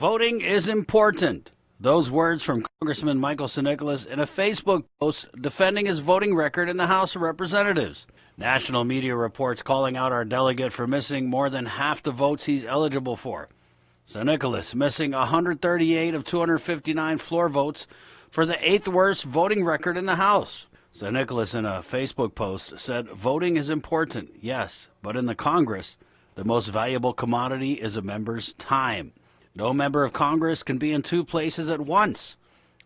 Voting is important. Those words from Congressman Michael San Nicolas in a Facebook post defending his voting record in the House of Representatives. National media reports calling out our delegate for missing more than half the votes he's eligible for. San Nicolas missing 138 of 259 floor votes for the 8th worst voting record in the House. San Nicolas in a Facebook post said, "Voting is important, yes, but in the Congress, the most valuable commodity is a member's time. No member of Congress can be in two places at once.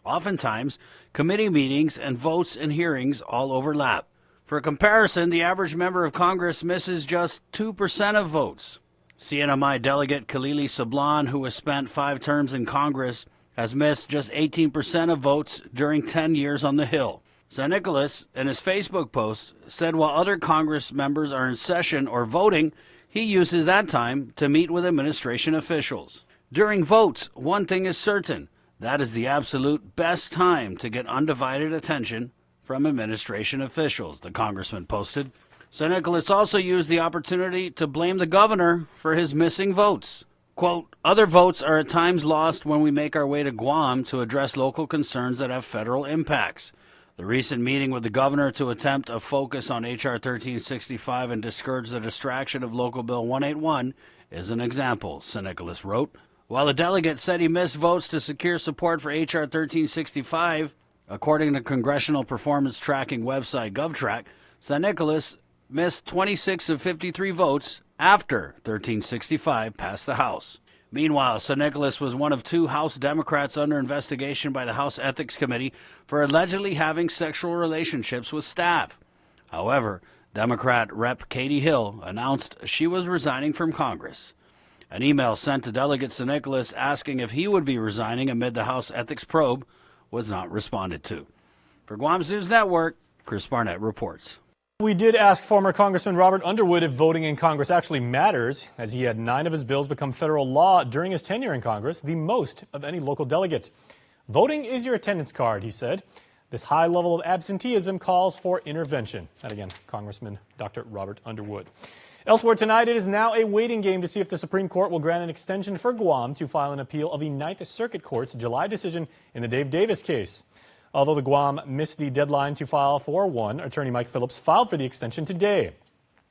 Oftentimes, committee meetings and votes and hearings all overlap. For comparison, the average member of Congress misses just 2% of votes." CNMI delegate Khalili Sablan, who has spent 5 terms in Congress, has missed just 18% of votes during 10 years on the Hill. San Nicolas, in his Facebook post, said while other Congress members are in session or voting, he uses that time to meet with administration officials. During votes, one thing is certain. That is the absolute best time to get undivided attention from administration officials, the congressman posted. San Nicolas also used the opportunity to blame the governor for his missing votes. Quote, "Other votes are at times lost when we make our way to Guam to address local concerns that have federal impacts. The recent meeting with the governor to attempt a focus on H.R. 1365 and discourage the distraction of Local Bill 181 is an example," San Nicolas wrote. While the delegate said he missed votes to secure support for H.R. 1365, according to Congressional Performance Tracking website GovTrack, San Nicolas missed 26 of 53 votes after 1365 passed the House. Meanwhile, San Nicolas was one of 2 House Democrats under investigation by the House Ethics Committee for allegedly having sexual relationships with staff. However, Democrat Rep. Katie Hill announced she was resigning from Congress. An email sent to Delegate San Nicolas asking if he would be resigning amid the House ethics probe was not responded to. For Guam's News Network, Chris Barnett reports. We did ask former Congressman Robert Underwood if voting in Congress actually matters, as he had 9 of his bills become federal law during his tenure in Congress, the most of any local delegate. "Voting is your attendance card," he said. "This high level of absenteeism calls for intervention." And again, Congressman Dr. Robert Underwood. Elsewhere tonight, it is now a waiting game to see if the Supreme Court will grant an extension for Guam to file an appeal of the Ninth Circuit Court's July decision in the Dave Davis case. Although the Guam missed the deadline to file for one, attorney Mike Phillips filed for the extension today.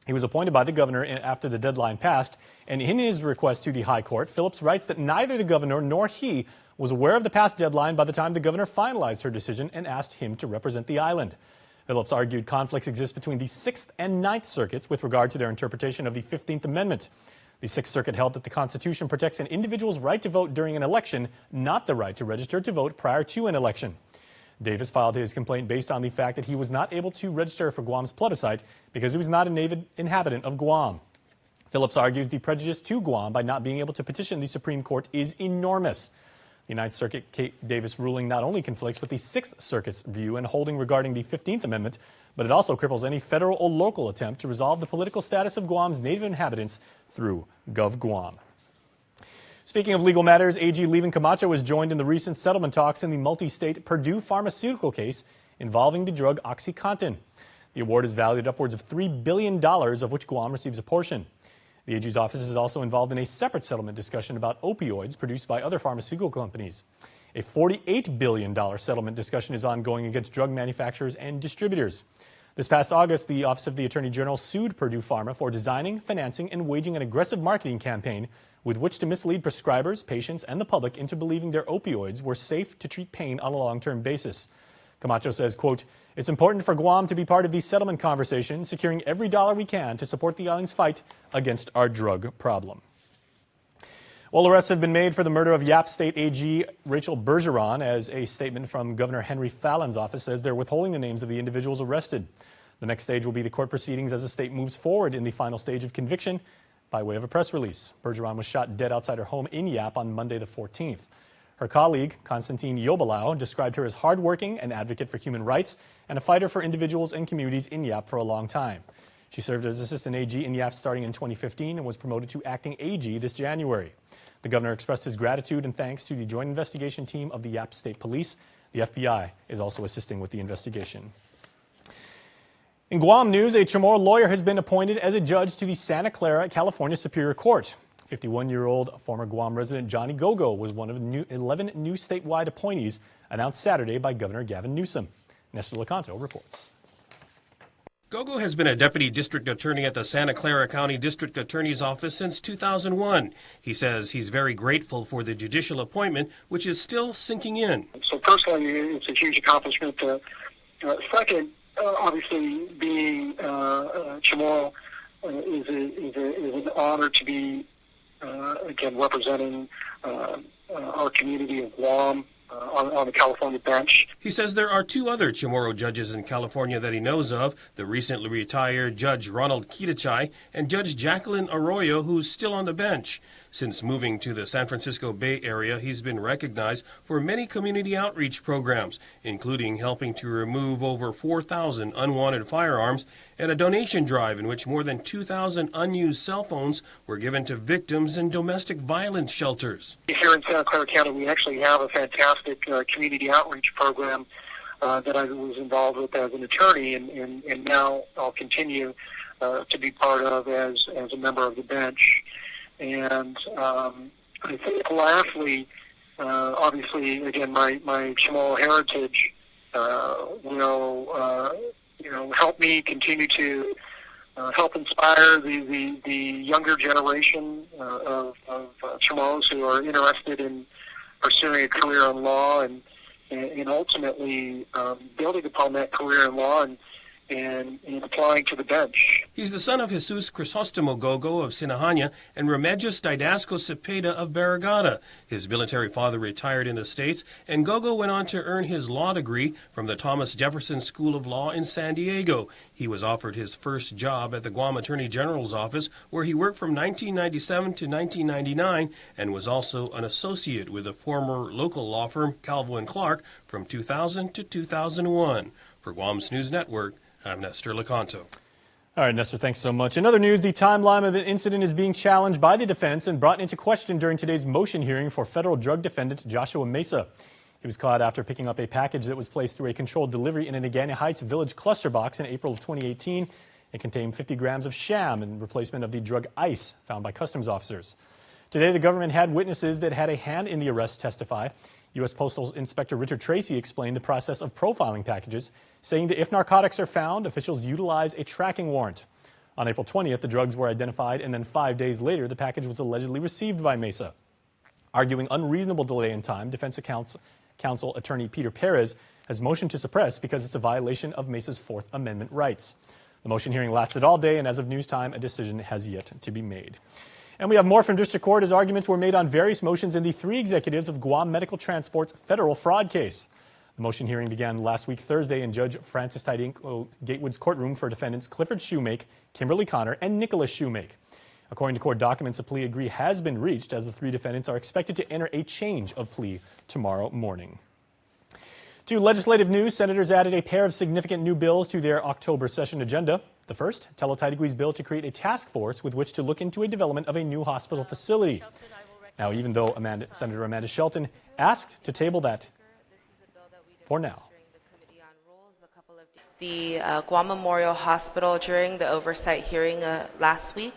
He was appointed by the governor after the deadline passed, and in his request to the High Court, Phillips writes that neither the governor nor he was aware of the past deadline by the time the governor finalized her decision and asked him to represent the island. Phillips argued conflicts exist between the 6th and 9th Circuits with regard to their interpretation of the 15th Amendment. The 6th Circuit held that the Constitution protects an individual's right to vote during an election, not the right to register to vote prior to an election. Davis filed his complaint based on the fact that he was not able to register for Guam's plebiscite because he was not a native inhabitant of Guam. Phillips argues the prejudice to Guam by not being able to petition the Supreme Court is enormous. The Ninth Circuit Davis ruling not only conflicts with the 6th Circuit's view and holding regarding the 15th Amendment, but it also cripples any federal or local attempt to resolve the political status of Guam's native inhabitants through GovGuam. Speaking of legal matters, AG Levin Camacho was joined in the recent settlement talks in the multi-state Purdue pharmaceutical case involving the drug OxyContin. The award is valued upwards of $3 billion, of which Guam receives a portion. The AG's office is also involved in a separate settlement discussion about opioids produced by other pharmaceutical companies. A $48 billion settlement discussion is ongoing against drug manufacturers and distributors. This past August, the Office of the Attorney General sued Purdue Pharma for designing, financing, and waging an aggressive marketing campaign with which to mislead prescribers, patients, and the public into believing their opioids were safe to treat pain on a long-term basis. Camacho says, quote, "It's important for Guam to be part of the settlement conversation, securing every dollar we can to support the island's fight against our drug problem." Well, arrests have been made for the murder of Yap State AG Rachel Bergeron, as a statement from Governor Henry Fallon's office says they're withholding the names of the individuals arrested. The next stage will be the court proceedings as the state moves forward in the final stage of conviction by way of a press release. Bergeron was shot dead outside her home in Yap on Monday the 14th. Her colleague, Konstantin Yobelau, described her as hardworking, an advocate for human rights, and a fighter for individuals and communities in Yap for a long time. She served as assistant AG in Yap starting in 2015 and was promoted to acting AG this January. The governor expressed his gratitude and thanks to the Joint Investigation Team of the Yap State Police. The FBI is also assisting with the investigation. In Guam news, a Chamorro lawyer has been appointed as a judge to the Santa Clara, California Superior Court. 51-year-old former Guam resident Johnny Gogo was one of 11 new statewide appointees announced Saturday by Governor Gavin Newsom. Nestor Lecanto reports. Gogo has been a deputy district attorney at the Santa Clara County District Attorney's Office since 2001. He says he's very grateful for the judicial appointment, which is still sinking in. So personally, it's a huge accomplishment. Second, obviously, being Chamorro is an honor to be, again, representing our community of Guam on the California bench. He says there are two other Chamorro judges in California that he knows of, the recently retired Judge Ronald Kitachai and Judge Jacqueline Arroyo, who's still on the bench. Since moving to the San Francisco Bay Area, he's been recognized for many community outreach programs, including helping to remove over 4,000 unwanted firearms and a donation drive in which more than 2,000 unused cell phones were given to victims in domestic violence shelters. Here in Santa Clara County, we actually have a fantastic community outreach program that I was involved with as an attorney, and now I'll continue to be part of as a member of the bench. And I think lastly, obviously, again, my Chamorro heritage will help me continue to help inspire the younger generation of Chamorros who are interested in pursuing a career in law and ultimately building upon that career in law and applying to the bench. He's the son of Jesus Crisostomo Gogo of Sinahanya and Remedios Didasco Cepeda of Barragata. His military father retired in the States, and Gogo went on to earn his law degree from the Thomas Jefferson School of Law in San Diego. He was offered his first job at the Guam Attorney General's office, where he worked from 1997 to 1999 and was also an associate with the former local law firm Calvo & Clark from 2000 to 2001. For Guam's News Network, I'm Nestor Lecanto. All right, Nestor, thanks so much. In other news, the timeline of an incident is being challenged by the defense and brought into question during today's motion hearing for federal drug defendant Joshua Mesa. He was caught after picking up a package that was placed through a controlled delivery in an Agana Heights Village cluster box in April of 2018. It contained 50 grams of sham in replacement of the drug ice found by customs officers. Today, the government had witnesses that had a hand in the arrest testify. U.S. Postal Inspector Richard Tracy explained the process of profiling packages, saying that if narcotics are found, officials utilize a tracking warrant. On April 20th, the drugs were identified, and then 5 days later, the package was allegedly received by Mesa. Arguing unreasonable delay in time, defense counsel attorney Peter Perez has motioned to suppress because it's a violation of Mesa's Fourth Amendment rights. The motion hearing lasted all day, and as of news time, a decision has yet to be made. And we have more from District Court as arguments were made on various motions in the three executives of Guam Medical Transport's federal fraud case. The motion hearing began last week Thursday in Judge Francis Tidinko Gatewood's courtroom for defendants Clifford Shoemake, Kimberly Connor, and Nicholas Shoemake. According to court documents, a plea agree has been reached as the three defendants are expected to enter a change of plea tomorrow morning. To legislative news, senators added a pair of significant new bills to their October session agenda. The first, Telo-Taitagui's bill to create a task force with which to look into a development of a new hospital facility. Now, even though Senator Amanda Shelton asked to table that for now. The Guam Memorial Hospital, during the oversight hearing last week,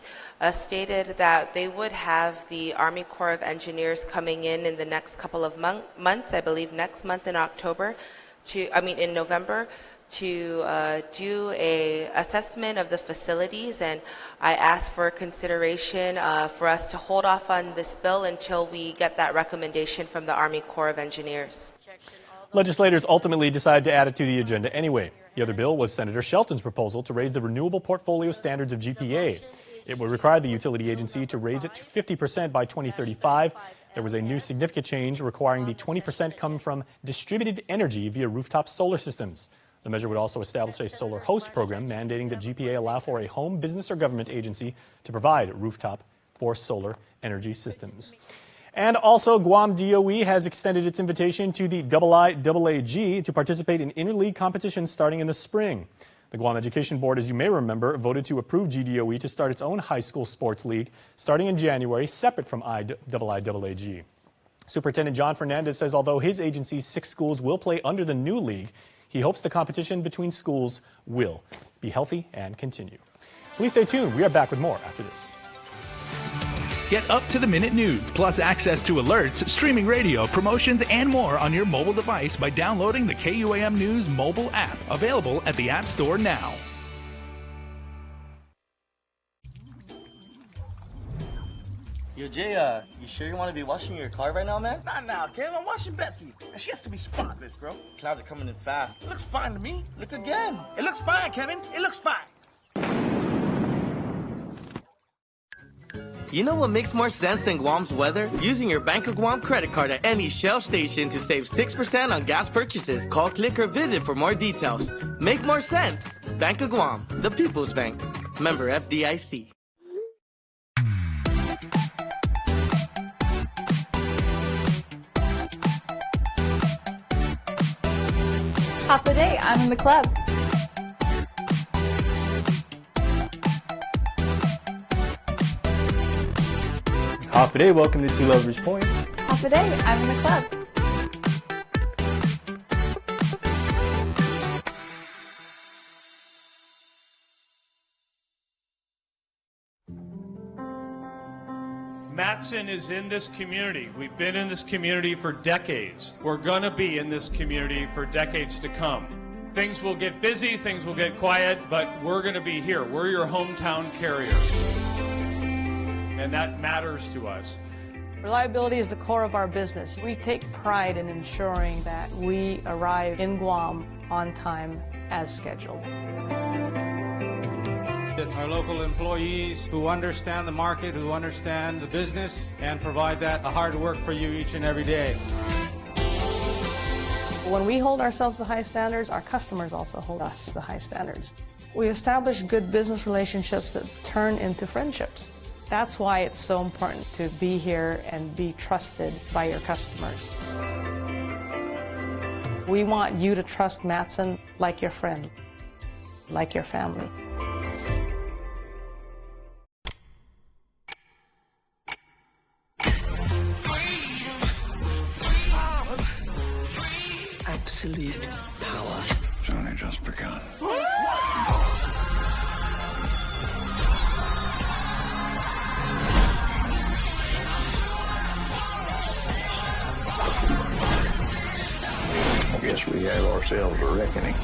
stated that they would have the Army Corps of Engineers coming in the next couple of months, I believe next month in November, to do a assessment of the facilities, and I asked for consideration for us to hold off on this bill until we get that recommendation from the Army Corps of Engineers. Legislators ultimately decided to add it to the agenda anyway. The other bill was Senator Shelton's proposal to raise the renewable portfolio standards of GPA. It would require the utility agency to raise it to 50% by 2035. There was a new significant change requiring the 20% come from distributed energy via rooftop solar systems. The measure would also establish a solar host program mandating that GPA allow for a home, business, or government agency to provide rooftop for solar energy systems. And also, Guam DOE has extended its invitation to the IIAAG to participate in interleague competitions starting in the spring. The Guam Education Board, as you may remember, voted to approve GDOE to start its own high school sports league starting in January, separate from IIAAG. Superintendent John Fernandez says although his agency's 6 schools will play under the new league, he hopes the competition between schools will be healthy and continue. Please stay tuned. We are back with more after this. Get up-to-the-minute news, plus access to alerts, streaming radio, promotions, and more on your mobile device by downloading the KUAM News mobile app, available at the App Store now. Yo, Jay, you sure you want to be washing your car right now, man? Not now, Kev. I'm watching Betsy. And she has to be spotless, bro. Clouds are coming in fast. It looks fine to me. Look again. It looks fine, Kevin. It looks fine. You know what makes more sense than Guam's weather? Using your Bank of Guam credit card at any Shell station to save 6% on gas purchases. Call, click, or visit for more details. Make more sense. Bank of Guam, the People's Bank. Member FDIC. Half the day, I'm in the club. Half a day, welcome to Two Lovers Point. Half the day, I'm in the club. Matson is in this community. We've been in this community for decades. We're going to be in this community for decades to come. Things will get busy, things will get quiet, but we're going to be here. We're your hometown carrier. And that matters to us. Reliability is the core of our business. We take pride in ensuring that we arrive in Guam on time as scheduled. It's our local employees who understand the market, who understand the business, and provide that hard work for you each and every day. When we hold ourselves to high standards, our customers also hold us to high standards. We establish good business relationships that turn into friendships. That's why it's so important to be here and be trusted by your customers. We want you to trust Matson like your friend, like your family. Absolute power. It's only just begun. I guess we have ourselves a reckoning.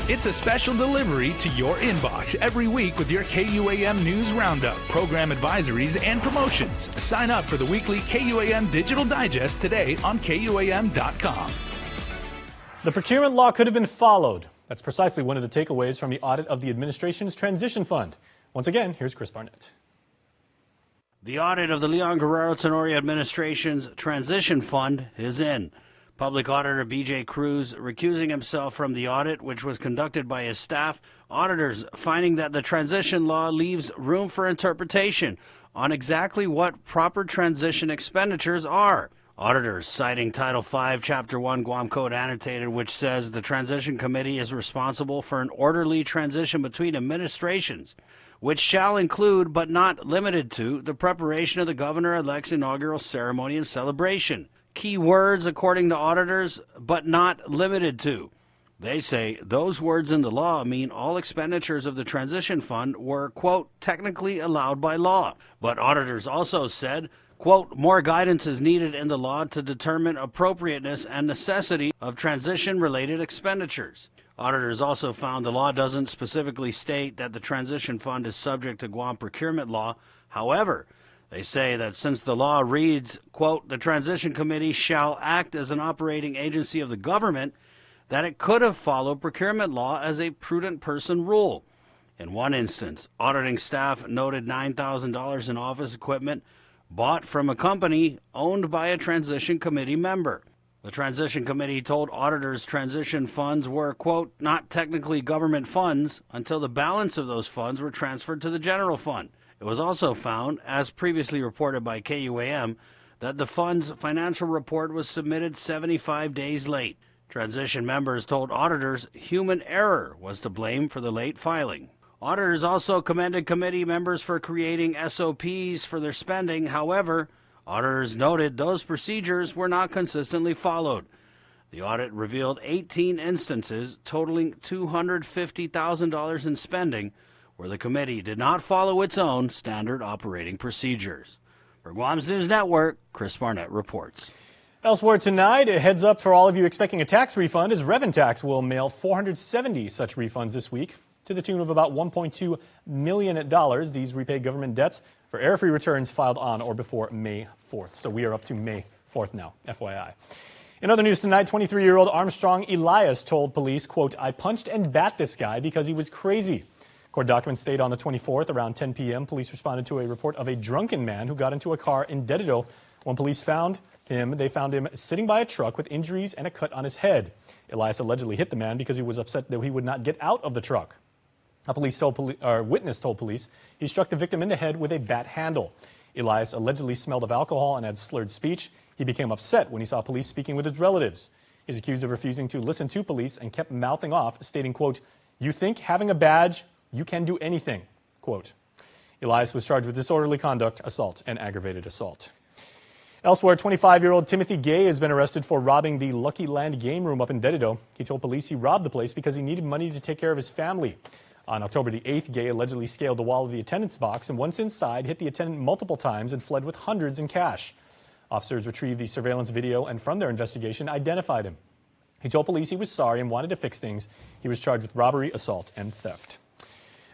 It's a special delivery to your inbox every week with your KUAM News Roundup, program advisories, and promotions. Sign up for the weekly KUAM Digital Digest today on KUAM.com. The procurement law could have been followed. That's precisely one of the takeaways from the audit of the administration's transition fund. Once again, here's Chris Barnett. The audit of the Leon Guerrero Tenorio administration's transition fund is in. Public Auditor B.J. Cruz recusing himself from the audit, which was conducted by his staff. Auditors finding that the transition law leaves room for interpretation on exactly what proper transition expenditures are. Auditors citing Title V, Chapter 1, Guam Code Annotated, which says the Transition Committee is responsible for an orderly transition between administrations, which shall include, but not limited to, the preparation of the governor-elect's inaugural ceremony and celebration. Key words, according to auditors, but not limited to. They say those words in the law mean all expenditures of the transition fund were, quote, technically allowed by law. But auditors also said, quote, more guidance is needed in the law to determine appropriateness and necessity of transition-related expenditures. Auditors also found the law doesn't specifically state that the transition fund is subject to Guam procurement law. However, they say that since the law reads, quote, the Transition Committee shall act as an operating agency of the government, that it could have followed procurement law as a prudent person rule. In one instance, auditing staff noted $9,000 in office equipment bought from a company owned by a Transition Committee member. The Transition Committee told auditors transition funds were, quote, not technically government funds until the balance of those funds were transferred to the general fund. It was also found, as previously reported by KUAM, that the fund's financial report was submitted 75 days late. Transition members told auditors human error was to blame for the late filing. Auditors also commended committee members for creating SOPs for their spending. However, auditors noted those procedures were not consistently followed. The audit revealed 18 instances totaling $250,000 in spending where the committee did not follow its own standard operating procedures. For Guam's News Network, Chris Barnett reports. Elsewhere tonight, a heads up for all of you expecting a tax refund as Reventax will mail 470 such refunds this week to the tune of about $1.2 million. These repay government debts for error-free returns filed on or before May 4th. So we are up to May 4th now, FYI. In other news tonight, 23-year-old Armstrong Elias told police, quote, "I punched and bat this guy because he was crazy." Court documents state on the 24th, around 10 p.m., police responded to a report of a drunken man who got into a car in Dedido. When police found him, they found him sitting by a truck with injuries and a cut on his head. Elias allegedly hit the man because he was upset that he would not get out of the truck. A witness told police he struck the victim in the head with a bat handle. Elias allegedly smelled of alcohol and had slurred speech. He became upset when he saw police speaking with his relatives. He's accused of refusing to listen to police and kept mouthing off, stating, quote, "You think having a badge, you can do anything," quote. Elias was charged with disorderly conduct, assault, and aggravated assault. Elsewhere, 25-year-old Timothy Gay has been arrested for robbing the Lucky Land game room up in Dedido. He told police he robbed the place because he needed money to take care of his family. On October the 8th, Gay allegedly scaled the wall of the attendance box and once inside, hit the attendant multiple times and fled with hundreds in cash. Officers retrieved the surveillance video and from their investigation identified him. He told police he was sorry and wanted to fix things. He was charged with robbery, assault, and theft.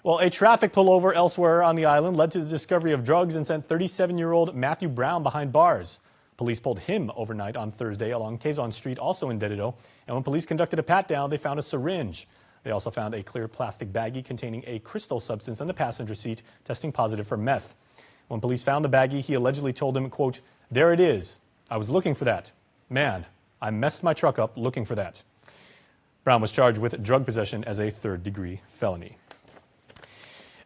Well, a traffic pullover elsewhere on the island led to the discovery of drugs and sent 37-year-old Matthew Brown behind bars. Police pulled him overnight on Thursday along Quezon Street, also in Dedido. And when police conducted a pat-down, they found a syringe. They also found a clear plastic baggie containing a crystal substance on the passenger seat, testing positive for meth. When police found the baggie, he allegedly told them, quote, "There it is. I was looking for that. Man, I messed my truck up looking for that." Brown was charged with drug possession as a third-degree felony.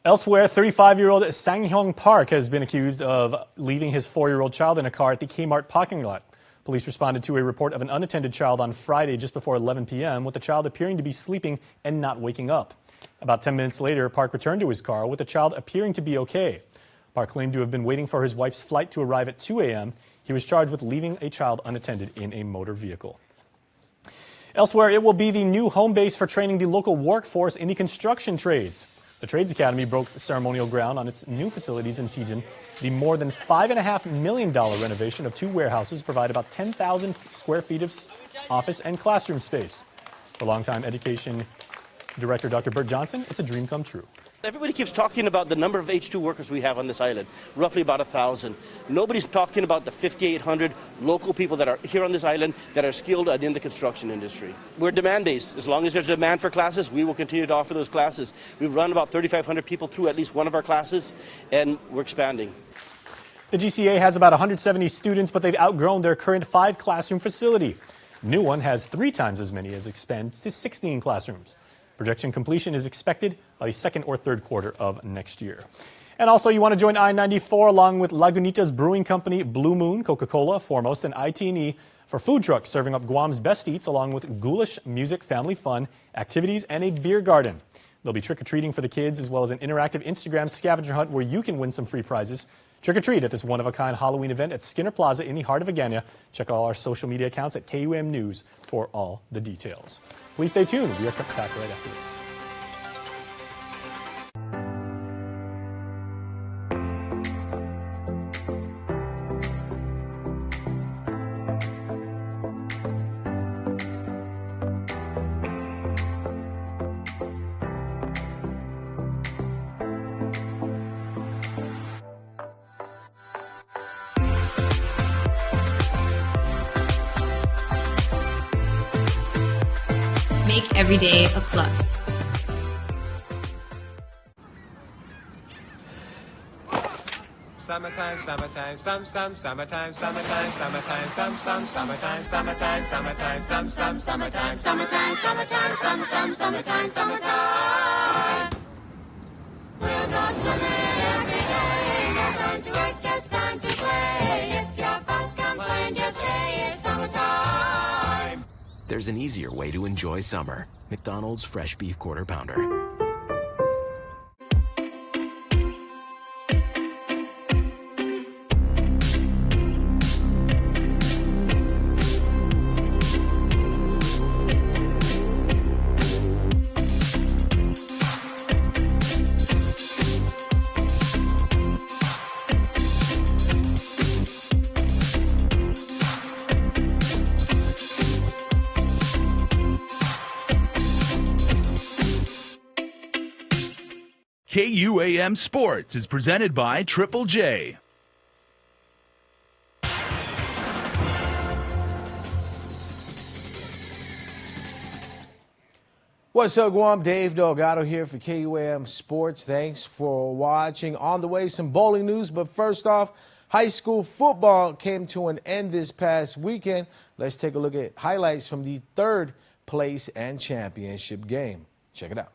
Elsewhere, 35-year-old Sang-hyung Park has been accused of leaving his 4-year-old child in a car at the Kmart parking lot. Police responded to a report of an unattended child on Friday just before 11 p.m. with the child appearing to be sleeping and not waking up. About 10 minutes later, Park returned to his car with the child appearing to be okay. Park claimed to have been waiting for his wife's flight to arrive at 2 a.m. He was charged with leaving a child unattended in a motor vehicle. Elsewhere, it will be the new home base for training the local workforce in the construction trades. The Trades Academy broke ceremonial ground on its new facilities in Tijan. The more than $5.5 million renovation of 2 warehouses provide about 10,000 square feet of office and classroom space. For longtime education director Dr. Bert Johnson, it's a dream come true. Everybody keeps talking about the number of H2 workers we have on this island, roughly about 1,000. Nobody's talking about the 5,800 local people that are here on this island that are skilled and in the construction industry. We're demand-based. As long as there's demand for classes, we will continue to offer those classes. We've run about 3,500 people through at least one of our classes, and we're expanding. The GCA has about 170 students, but they've outgrown their current 5-classroom facility. The new one has 3 times as many as expands to 16 classrooms. Projection completion is expected by the second or third quarter of next year. And also, you want to join I-94 along with Lagunitas Brewing Company, Blue Moon, Coca-Cola, Foremost, and IT&E for food trucks serving up Guam's best eats along with ghoulish music, family fun, activities, and a beer garden. There'll be trick-or-treating for the kids as well as an interactive Instagram scavenger hunt where you can win some free prizes. Trick-or-treat at this one-of-a-kind Halloween event at Skinner Plaza in the heart of Agana. Check all our social media accounts at KUAM News for all the details. Please stay tuned. We are back right after this. Make every day a plus. Summertime, summertime, summertime, summertime, summertime, summertime, summertime, summertime, summertime. We'll go swimming every day. No time to work, just time to play. If your folks complain, just say it's summertime. There's an easier way to enjoy summer. McDonald's Fresh Beef Quarter Pounder. KUAM Sports is presented by Triple J. What's up, Guam? Dave Delgado here for KUAM Sports. Thanks for watching. On the way, some bowling news, but first off, high school football came to an end this past weekend. Let's take a look at highlights from the third place and championship game. Check it out.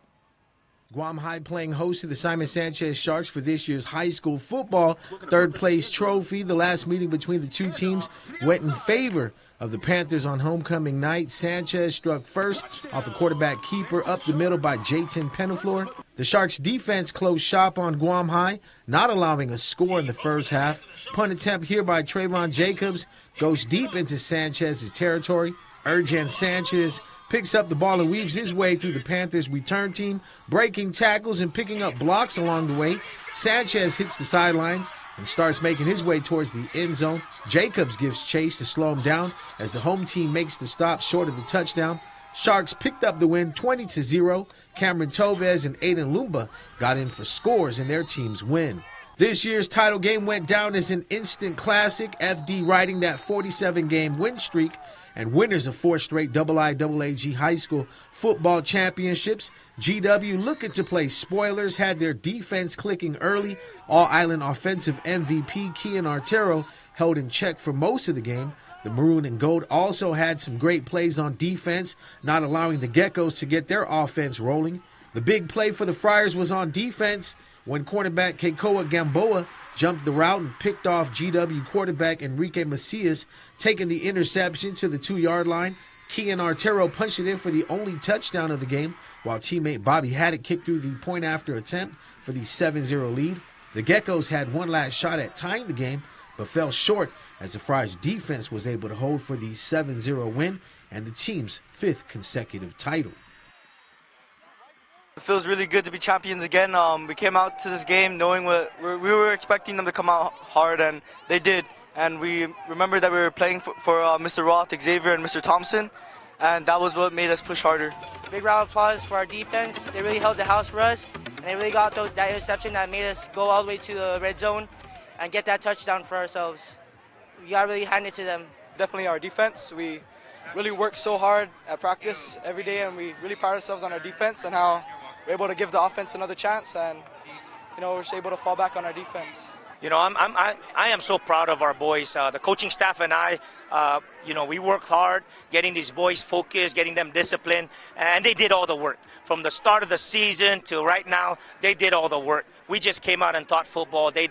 Guam High playing host to the Simon Sanchez Sharks for this year's high school football third place trophy. The last meeting between the two teams went in favor of the Panthers on homecoming night. Sanchez struck first off the quarterback keeper up the middle by Jayton Penaflor. The Sharks defense closed shop on Guam High, not allowing a score in the first half. Punt attempt here by Trayvon Jacobs goes deep into Sanchez's territory. Erjan Sanchez picks up the ball and weaves his way through the Panthers' return team, breaking tackles and picking up blocks along the way. Sanchez hits the sidelines and starts making his way towards the end zone. Jacobs gives chase to slow him down as the home team makes the stop short of the touchdown. Sharks picked up the win 20-0. Cameron Tovez and Aiden Lumba got in for scores in their team's win. This year's title game went down as an instant classic, FD riding that 47-game win streak, and winners of 4 straight IIAAG high school football championships. GW looking to play spoilers, had their defense clicking early. All-Island offensive MVP Kian Artero held in check for most of the game. The Maroon and Gold also had some great plays on defense, not allowing the Geckos to get their offense rolling. The big play for the Friars was on defense when cornerback Keikoa Gamboa jumped the route and picked off GW quarterback Enrique Macias, taking the interception to the 2-yard line. Kian Artero punched it in for the only touchdown of the game, while teammate Bobby Haddock kicked through the point-after attempt for the 7-0 lead. The Geckos had one last shot at tying the game, but fell short as the Friars' defense was able to hold for the 7-0 win and the team's 5th consecutive title. It feels really good to be champions again. We came out to this game knowing we were expecting them to come out hard, and they did. And we remember that we were playing for Mr. Roth, Xavier, and Mr. Thompson, and that was what made us push harder. Big round of applause for our defense. They really held the house for us, and they really got that interception that made us go all the way to the red zone and get that touchdown for ourselves. We got to really hand it to them. Definitely our defense. We really work so hard at practice every day, and we really pride ourselves on our defense and how we're able to give the offense another chance, and we're just able to fall back on our defense. I am so proud of our boys. The coaching staff and I, we worked hard getting these boys focused, getting them disciplined, and they did all the work. From the start of the season to right now, they did all the work. We just came out and taught football. They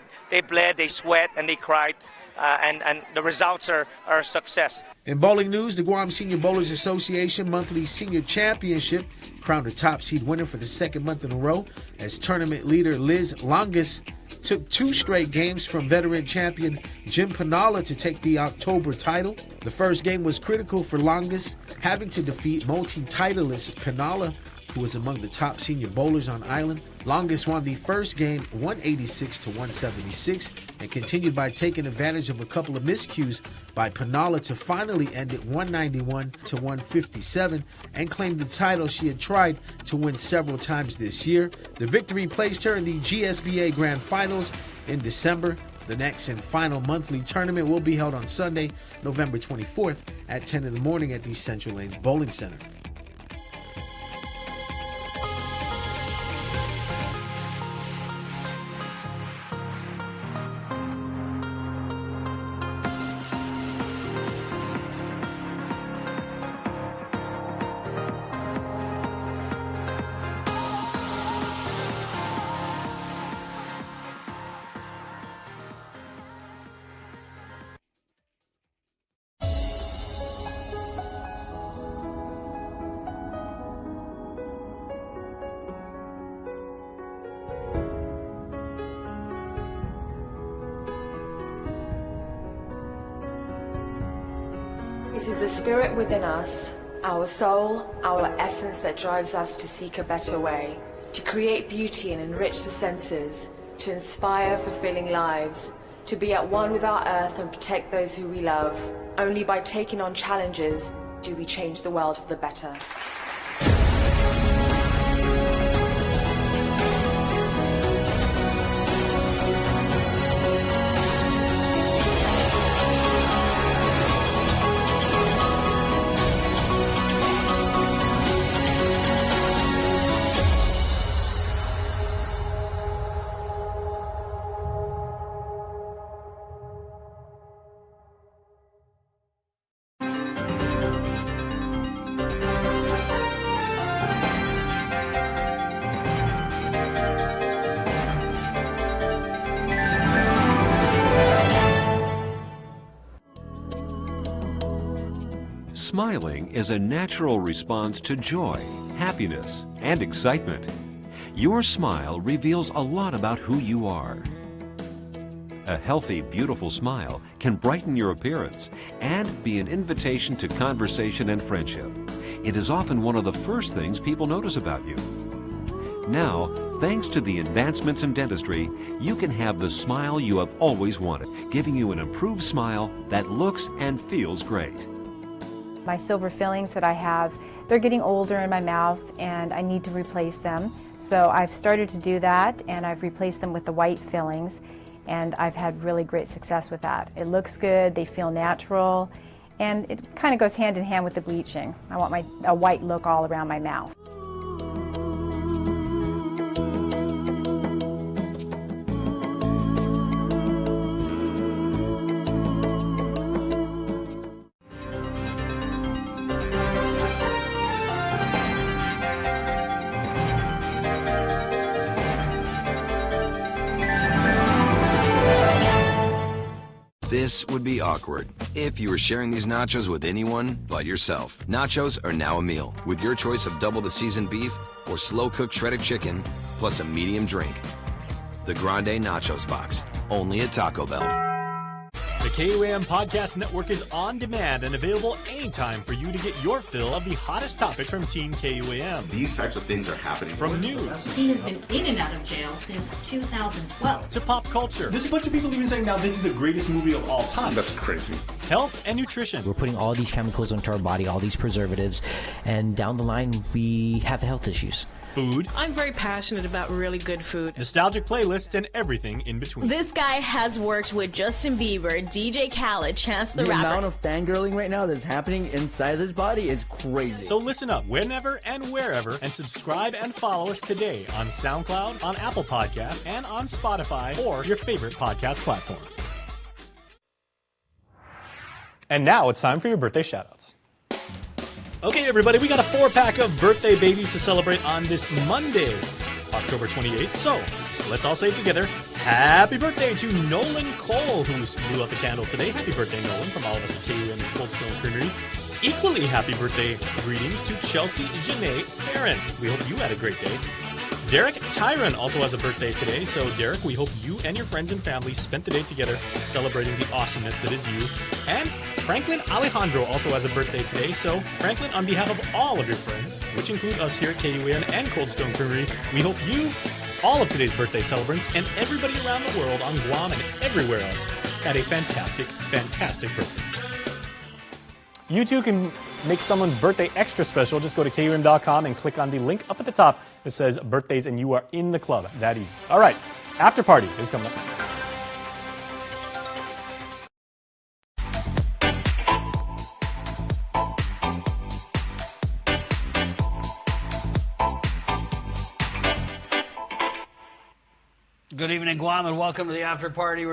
bled, they sweat, and they cried. And the results are a success. In bowling news, the Guam Senior Bowlers Association Monthly Senior Championship crowned a top seed winner for the second month in a row as tournament leader Liz Longus took 2 straight games from veteran champion Jim Panala to take the October title. The first game was critical for Longus, having to defeat multi-titleist Panala, who was among the top senior bowlers on island. Longus won the first game 186-176 and continued by taking advantage of a couple of miscues by Panala to finally end it 191-157 and claimed the title she had tried to win several times this year. The victory placed her in the GSBA Grand Finals in December. The next and final monthly tournament will be held on Sunday, November 24th at 10 in the morning at the Central Lanes Bowling Center. It is the spirit within us, our soul, our essence that drives us to seek a better way, to create beauty and enrich the senses, to inspire fulfilling lives, to be at one with our earth and protect those who we love. Only by taking on challenges do we change the world for the better. Smiling is a natural response to joy, happiness, and excitement. Your smile reveals a lot about who you are. A healthy, beautiful smile can brighten your appearance and be an invitation to conversation and friendship. It is often one of the first things people notice about you. Now, thanks to the advancements in dentistry, you can have the smile you have always wanted, giving you an improved smile that looks and feels great. My silver fillings that I have, they're getting older in my mouth and I need to replace them. So I've started to do that and I've replaced them with the white fillings and I've had really great success with that. It looks good, they feel natural, and it kind of goes hand in hand with the bleaching. I want a white look all around my mouth. This would be awkward if you were sharing these nachos with anyone but yourself. Nachos are now a meal with your choice of double the seasoned beef or slow-cooked shredded chicken plus a medium drink. The Grande Nachos Box, only at Taco Bell. The KUAM Podcast Network is on demand and available anytime for you to get your fill of the hottest topics from Teen KUAM. These types of things are happening. From news. He has been in and out of jail since 2012. To pop culture. There's a bunch of people even saying now this is the greatest movie of all time. That's crazy. Health and nutrition. We're putting all these chemicals into our body, all these preservatives, and down the line we have health issues. Food. I'm very passionate about really good food. Nostalgic playlists and everything in between. This guy has worked with Justin Bieber, DJ Khaled, Chance the Rapper. The amount of fangirling right now that's happening inside this body is crazy. So listen up whenever and wherever and subscribe and follow us today on SoundCloud, on Apple Podcasts, and on Spotify or your favorite podcast platform. And now it's time for your birthday shoutouts. Okay, everybody, we got a 4-pack of birthday babies to celebrate on this Monday, October 28th. So, let's all say together, happy birthday to Nolan Cole, who blew out the candle today. Happy birthday, Nolan, from all of us at KUAM and Cold Stone Creamery. Equally happy birthday greetings to Chelsea Janae Farron. We hope you had a great day. Derek Tyron also has a birthday today. So, Derek, we hope you and your friends and family spent the day together celebrating the awesomeness that is you. And Franklin Alejandro also has a birthday today. So, Franklin, on behalf of all of your friends, which include us here at KUAM and Cold Stone Creamery, we hope you, all of today's birthday celebrants, and everybody around the world on Guam and everywhere else had a fantastic, fantastic birthday. You too can make someone's birthday extra special. Just go to KUAM.com and click on the link up at the top that says birthdays, and you are in the club. That easy. All right, After Party is coming up next. Good evening, Guam, and welcome to the After Party.